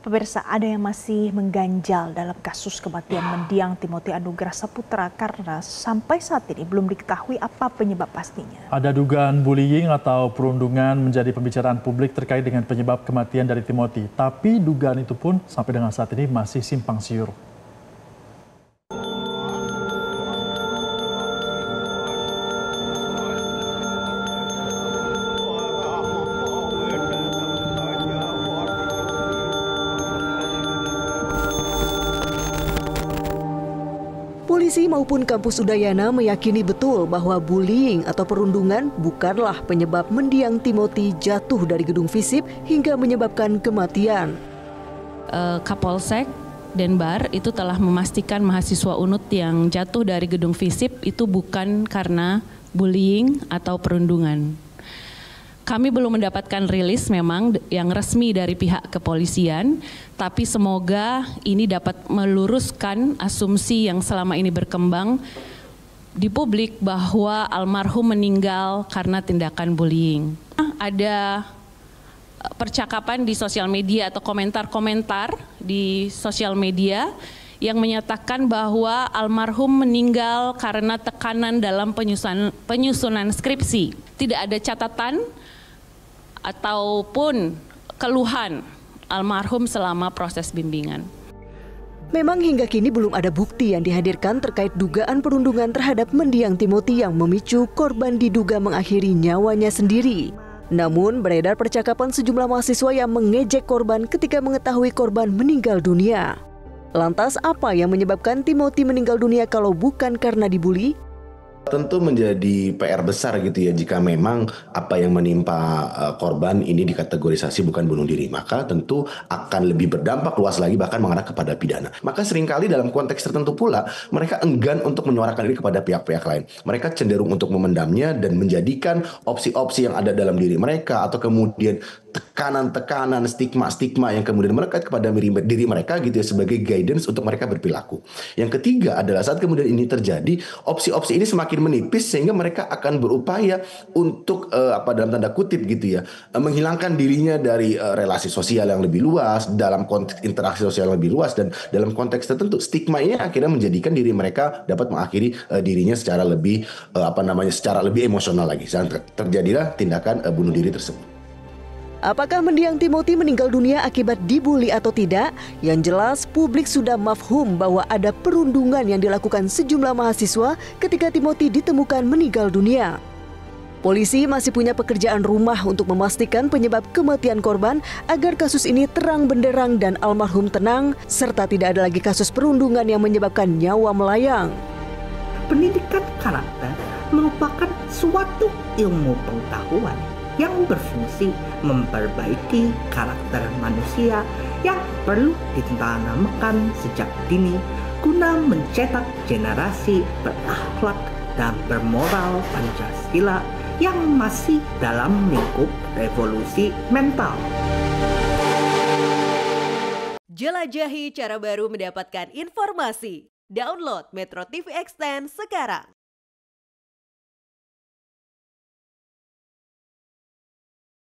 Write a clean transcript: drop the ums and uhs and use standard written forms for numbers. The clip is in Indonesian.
Pemirsa, ada yang masih mengganjal dalam kasus kematian mendiang Timothy Anugrah Saputra karena sampai saat ini belum diketahui apa penyebab pastinya. Ada dugaan bullying atau perundungan menjadi pembicaraan publik terkait dengan penyebab kematian dari Timothy. Tapi dugaan itu pun sampai dengan saat ini masih simpang siur. Polisi maupun kampus Udayana meyakini betul bahwa bullying atau perundungan bukanlah penyebab mendiang Timothy jatuh dari gedung FISIP hingga menyebabkan kematian. Kapolsek Denbar itu telah memastikan mahasiswa UNUT yang jatuh dari gedung FISIP itu bukan karena bullying atau perundungan. Kami belum mendapatkan rilis memang yang resmi dari pihak kepolisian, tapi semoga ini dapat meluruskan asumsi yang selama ini berkembang di publik bahwa almarhum meninggal karena tindakan bullying. Ada percakapan di sosial media atau komentar-komentar di sosial media yang menyatakan bahwa almarhum meninggal karena tekanan dalam penyusunan skripsi. Tidak ada catatan ataupun keluhan almarhum selama proses bimbingan. Memang hingga kini belum ada bukti yang dihadirkan terkait dugaan perundungan terhadap mendiang Timothy yang memicu korban diduga mengakhiri nyawanya sendiri. Namun beredar percakapan sejumlah mahasiswa yang mengejek korban ketika mengetahui korban meninggal dunia. Lantas apa yang menyebabkan Timothy meninggal dunia kalau bukan karena dibully? Tentu menjadi PR besar gitu ya jika memang apa yang menimpa korban ini dikategorisasi bukan bunuh diri, maka tentu akan lebih berdampak luas lagi bahkan mengarah kepada pidana. Maka seringkali dalam konteks tertentu pula mereka enggan untuk menyuarakan ini kepada pihak-pihak lain. Mereka cenderung untuk memendamnya dan menjadikan opsi-opsi yang ada dalam diri mereka atau kemudian tekanan-tekanan, stigma-stigma yang kemudian melekat kepada diri mereka gitu ya sebagai guidance untuk mereka berperilaku. Yang ketiga adalah saat kemudian ini terjadi, opsi-opsi ini semakin menipis sehingga mereka akan berupaya untuk dalam tanda kutip gitu ya menghilangkan dirinya dari relasi sosial yang lebih luas, dalam konteks interaksi sosial yang lebih luas, dan dalam konteks tertentu stigma ini akhirnya menjadikan diri mereka dapat mengakhiri dirinya secara lebih secara lebih emosional lagi. Terjadilah tindakan bunuh diri tersebut. Apakah mendiang Timothy meninggal dunia akibat dibully atau tidak? Yang jelas, publik sudah mafhum bahwa ada perundungan yang dilakukan sejumlah mahasiswa ketika Timothy ditemukan meninggal dunia. Polisi masih punya pekerjaan rumah untuk memastikan penyebab kematian korban agar kasus ini terang benderang dan almarhum tenang, serta tidak ada lagi kasus perundungan yang menyebabkan nyawa melayang. Pendidikan karakter merupakan suatu ilmu pengetahuan yang berfungsi memperbaiki karakter manusia yang perlu ditanamkan sejak dini guna mencetak generasi berakhlak dan bermoral Pancasila yang masih dalam lingkup revolusi mental. Jelajahi cara baru mendapatkan informasi. Download Metro TV Extend sekarang.